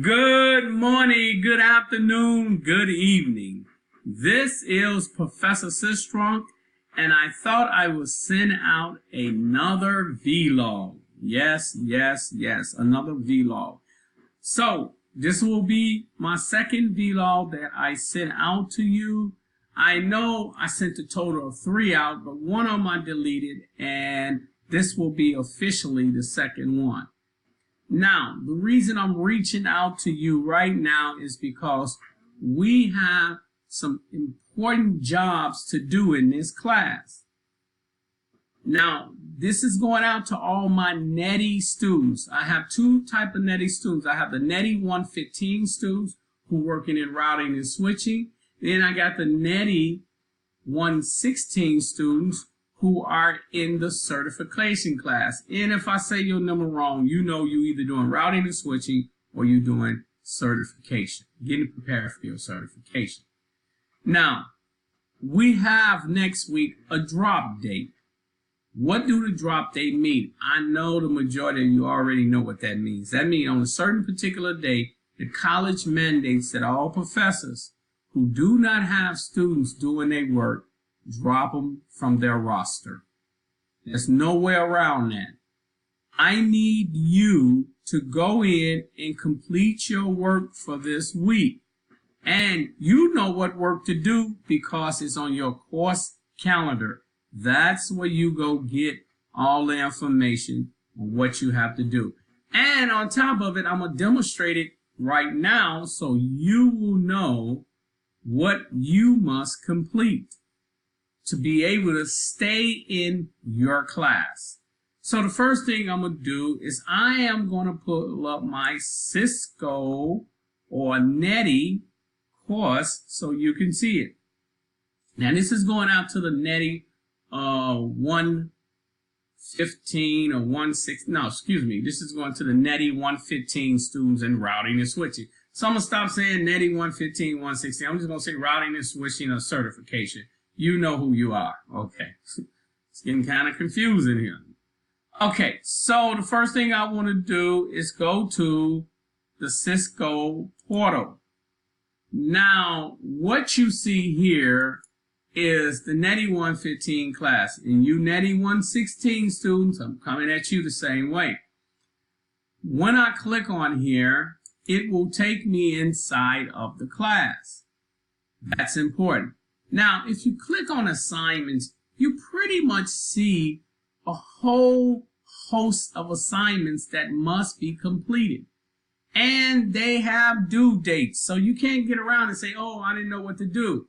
Good morning, good afternoon, good evening. This is Professor Sistrunk, and I thought I would send out another vlog. Yes, another vlog. So, this will be my second vlog that I sent out to you. I know I sent a total of 3 out, but one of them I deleted, and this will be officially the second one. Now, the reason I'm reaching out to you right now is because we have some important jobs to do in this class. Now, this is going out to all my NETI students. I have 2 types of NETI students. I have the NETI 115 students who are working in routing and switching. Then I got the NETI 116 students who are in the certification class. And if I say your number wrong, you know you're either doing routing and switching or you're doing certification, getting prepared for your certification. Now, we have next week a drop date. What do the drop date mean? I know the majority of you already know what that means. That means on a certain particular day, the college mandates that all professors who do not have students doing their work drop them from their roster. There's no way around that. I need you to go in and complete your work for this week. And you know what work to do because it's on your course calendar. That's where you go get all the information on what you have to do. And on top of it, I'm going to demonstrate it right now so you will know what you must complete to be able to stay in your class. So the first thing I'm going to do is I am going to pull up my Cisco or NETI course so you can see it. Now this is going out to the NETI 115 or 16. No, excuse me. This is going to the NETI 115 students in routing and switching. So I'm going to stop saying NETI 115, 116. I'm just going to say routing and switching or certification. You know who you are. Okay. It's getting kind of confusing here. Okay, so the first thing I want to do is go to the Cisco Portal. Now, what you see here is the NETI 115 class. And you NETI 116 students, I'm coming at you the same way. When I click on here, it will take me inside of the class. That's important. Now, if you click on assignments, you pretty much see a whole host of assignments that must be completed. And they have due dates, so you can't get around and say, oh, I didn't know what to do.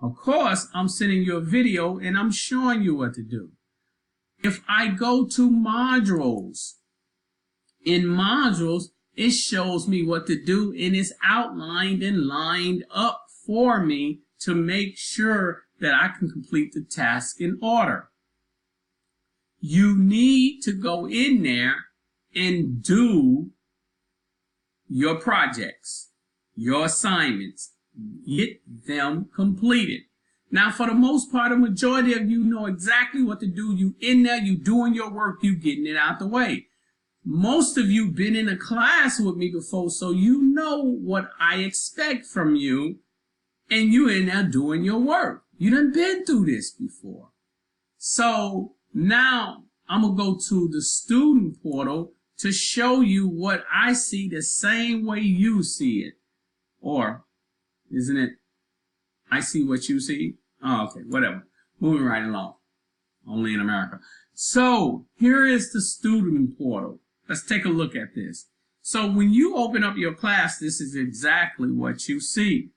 Of course, I'm sending you a video and I'm showing you what to do. If I go to modules, in modules, it shows me what to do and it's outlined and lined up for me to make sure that I can complete the task in order. You need to go in there and do your projects, your assignments, get them completed. Now, for the most part, the majority of you know exactly what to do. You in there, you doing your work, you getting it out the way. Most of you been in a class with me before, so you know what I expect from you. And you in there doing your work. You done been through this before. So now I'm going to go to the student portal to show you what I see the same way you see it. Or, isn't it, I see what you see? Oh, okay, whatever. Moving right along. Only in America. So here is the student portal. Let's take a look at this. So when you open up your class, this is exactly what you see.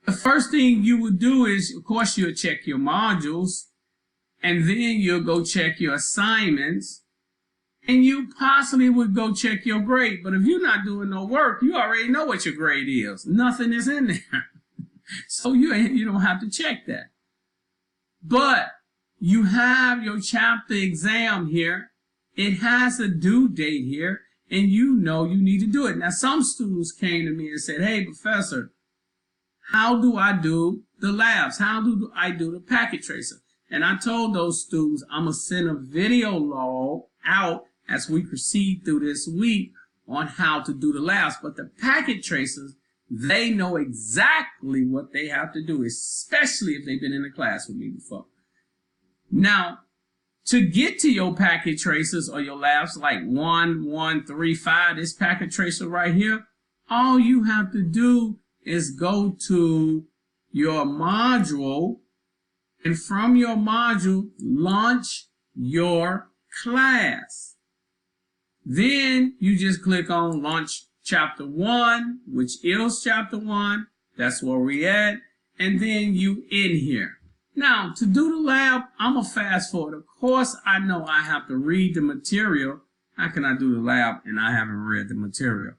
The first thing you would do is, of course, you'll check your modules, and then you'll go check your assignments, and you possibly would go check your grade. But if you're not doing no work, you already know what your grade is. Nothing is in there. So you don't have to check that. But you have your chapter exam here. It has a due date here, and you know you need to do it. Now, some students came to me and said, hey, professor, how do I do the labs? How do I do the packet tracer? And I told those students I'm going to send a video log out as we proceed through this week on how to do the labs, but the packet tracers, they know exactly what they have to do, especially if they've been in a class with me before. Now, to get to your packet tracers or your labs like 1, 1, 3, 5, this packet tracer right here, all you have to do is go to your module, and from your module, launch your class. Then you just click on launch chapter 1, which is chapter 1. That's where we at. And then you in here. Now, to do the lab, I'm going to fast forward. Of course, I know I have to read the material. How can I do the lab and I haven't read the material?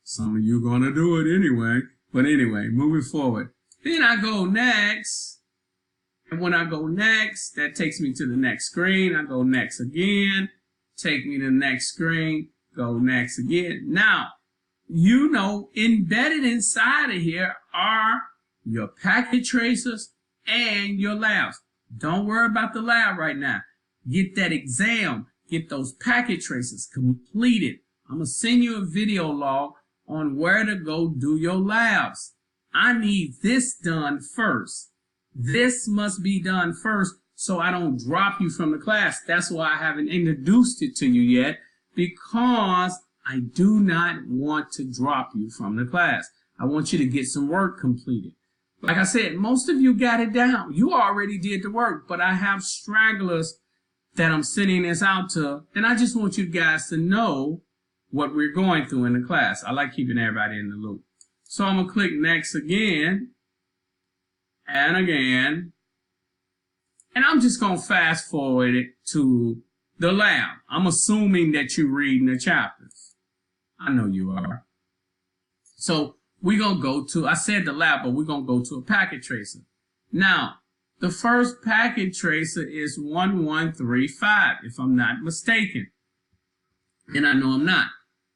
Some of you going to do it anyway. But anyway, moving forward. Then I go next. And when I go next, that takes me to the next screen. I go next again. Take me to the next screen. Go next again. Now, you know, embedded inside of here are your packet tracers and your labs. Don't worry about the lab right now. Get that exam. Get those packet tracers completed. I'm going to send you a video log on where to go do your labs. I need this done first. This must be done first so I don't drop you from the class. That's why I haven't introduced it to you yet, because I do not want to drop you from the class. I want you to get some work completed. Like I said, most of you got it down. You already did the work, but I have stragglers that I'm sending this out to, and I just want you guys to know what we're going through in the class. I like keeping everybody in the loop. So I'm going to click next again and again, and I'm just going to fast forward it to the lab. I'm assuming that you're reading the chapters. I know you are. So we're going to go to, I said the lab, but we're going to go to a packet tracer. Now, the first packet tracer is 1135, if I'm not mistaken. And I know I'm not.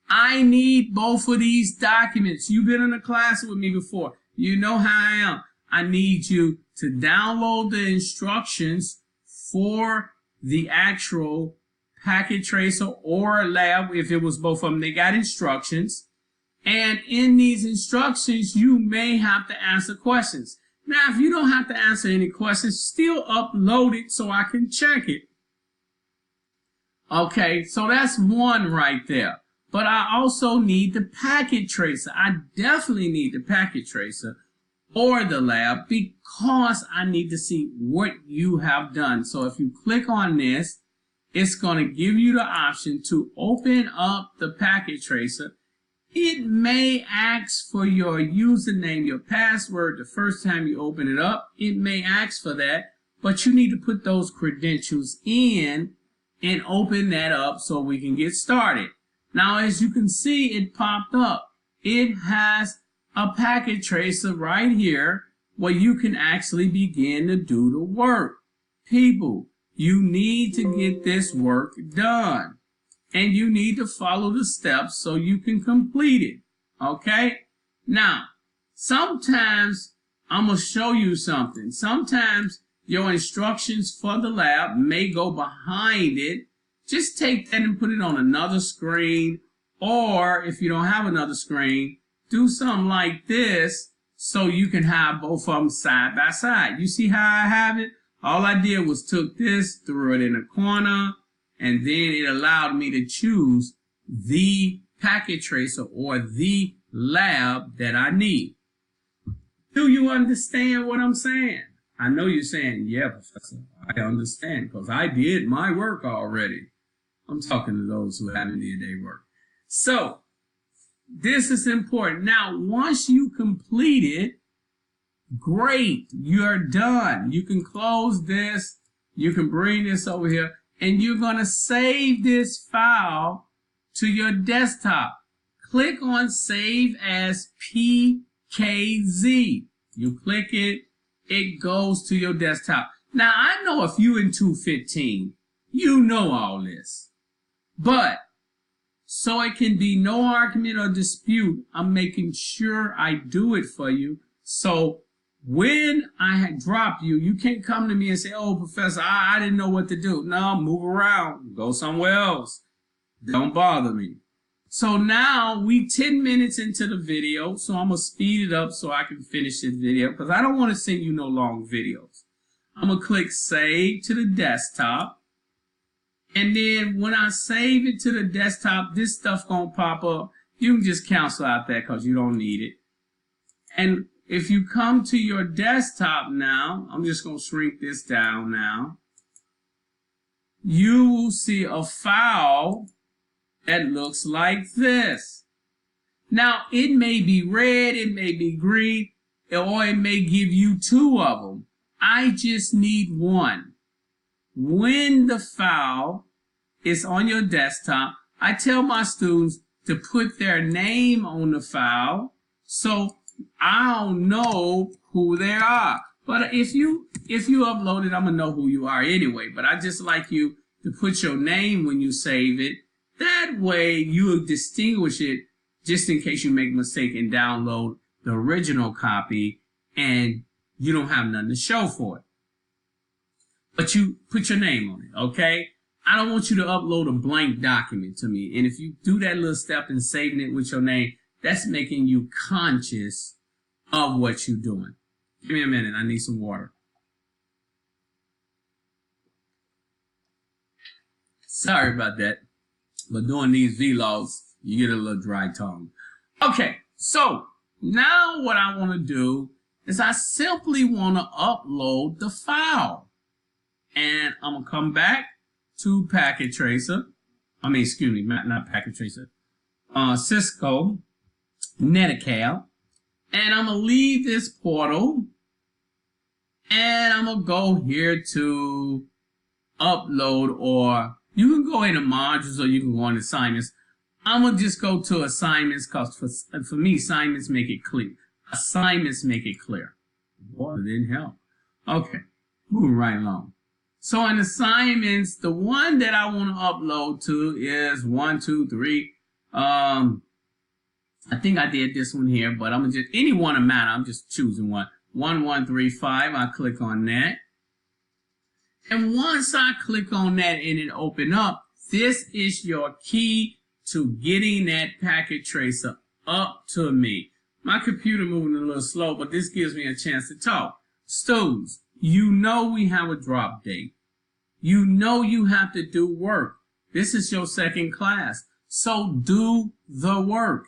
I need both of these documents. You've been in a class with me before. You know how I am. I need you to download the instructions for the actual packet tracer or lab. If it was both of them, they got instructions. And in these instructions, you may have to answer questions. Now, if you don't have to answer any questions, still upload it so I can check it. Okay, so that's one right there. But I also need the packet tracer. I definitely need the packet tracer or the lab because I need to see what you have done. So if you click on this, it's going to give you the option to open up the packet tracer. It may ask for your username, your password the first time you open it up. It may ask for that, but you need to put those credentials in and open that up so we can get started. Now, as you can see, it popped up. It has a packet tracer right here where you can actually begin to do the work. People, you need to get this work done. And you need to follow the steps so you can complete it. Okay? Now, sometimes I'm going to show you something. Sometimes your instructions for the lab may go behind it. Just take that and put it on another screen. Or if you don't have another screen, do something like this so you can have both of them side by side. You see how I have it? All I did was took this, threw it in a corner, and then it allowed me to choose the packet tracer or the lab that I need. Do you understand what I'm saying? I know you're saying, yeah, Professor, I understand because I did my work already. I'm talking to those who haven't did their work. So, this is important. Now, once you complete it, great, you're done. You can close this. You can bring this over here. And you're going to save this file to your desktop. Click on Save as PKZ. You click it, it goes to your desktop. Now, I know if you're in 215, you know all this. But, so it can be no argument or dispute, I'm making sure I do it for you. So, when I drop you, you can't come to me and say, oh, Professor, I didn't know what to do. No, move around. Go somewhere else. Don't bother me. So now we 10 minutes into the video, so I'm going to speed it up so I can finish this video because I don't want to send you no long videos. I'm going to click Save to the desktop. And then when I save it to the desktop, this stuff going to pop up. You can just cancel out that because you don't need it. And if you come to your desktop now, I'm just going to shrink this down now. You will see a file that looks like this. Now, it may be red, it may be green, or it may give you two of them. I just need one. When the file is on your desktop, I tell my students to put their name on the file so I'll know who they are. But if you upload it, I'm gonna know who you are anyway. But I just like you to put your name when you save it. That way you'll distinguish it just in case you make a mistake and download the original copy and you don't have nothing to show for it. But you put your name on it, okay? I don't want you to upload a blank document to me. And if you do that little step in saving it with your name, that's making you conscious of what you're doing. Give me a minute. I need some water. Sorry about that. But doing these vlogs, you get a little dry tongue. Okay, so now what I want to do is I simply want to upload the file. And I'm going to come back to Packet Tracer. Excuse me, not Packet Tracer. Cisco Portal. And I'm going to leave this portal. And I'm going to go here to upload, or you can go into modules or you can go into assignments. I'm going to just go to assignments because for me, assignments make it clear. Assignments make it clear. Water didn't help. Okay, moving right along. So in assignments, the one that I want to upload to is 1, 2, 3. I think I did this one here, but I'm just any one amount. I'm just choosing one. 1, 1, 3, 5. I click on that. And once I click on that and it open up, this is your key to getting that packet tracer up to me. My computer moving a little slow, but this gives me a chance to talk. Students, you know we have a drop date. You know you have to do work. This is your second class. So do the work.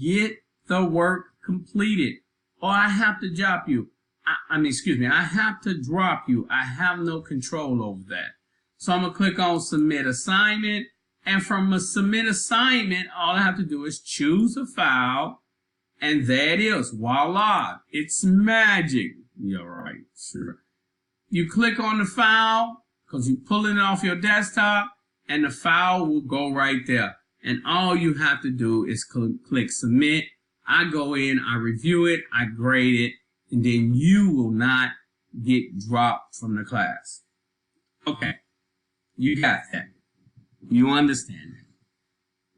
Get the work completed. Or I have to drop you. I have to drop you. I have no control over that. So I'm going to click on Submit Assignment. And from a Submit Assignment, all I have to do is choose a file. And there it is. Voila. It's magic. You're right. Sure. You click on the file because you're pulling it off your desktop, and the file will go right there. And all you have to do is click Submit. I go in, I review it, I grade it, and then you will not get dropped from the class. Okay, you got that. You understand that.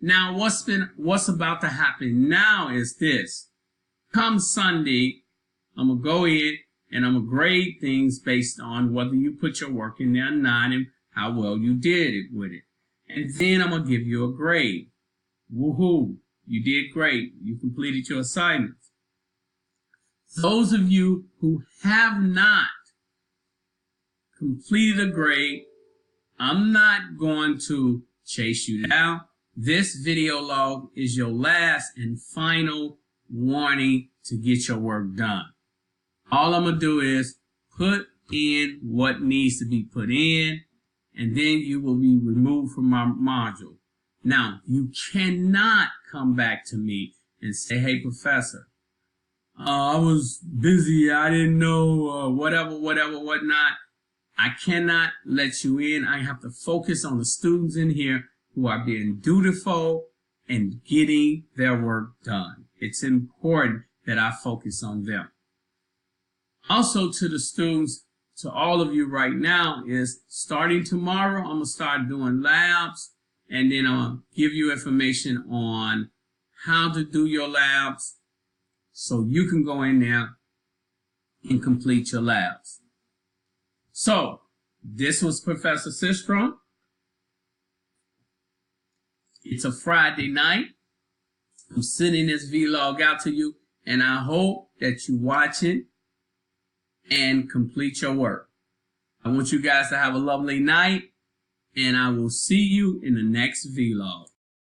Now, what's about to happen now is this. Come Sunday, I'm going to go in and I'm going to grade things based on whether you put your work in there or not and how well you did it with it. And then I'm going to give you a grade. Woohoo! You did great. You completed your assignments. Those of you who have not completed a grade, I'm not going to chase you down. This video log is your last and final warning to get your work done. All I'm going to do is put in what needs to be put in, and then you will be removed from my module. Now, you cannot come back to me and say, hey, professor, I was busy. I didn't know, whatnot. I cannot let you in. I have to focus on the students in here who are being dutiful and getting their work done. It's important that I focus on them. Also, to the students, to all of you right now, is starting tomorrow, I'm going to start doing labs, and then I'll give you information on how to do your labs so you can go in there and complete your labs. So, this was Professor Sistrom. It's a Friday night. I'm sending this vlog out to you, and I hope that you watch it and complete your work. I want you guys to have a lovely night, and I will see you in the next vlog.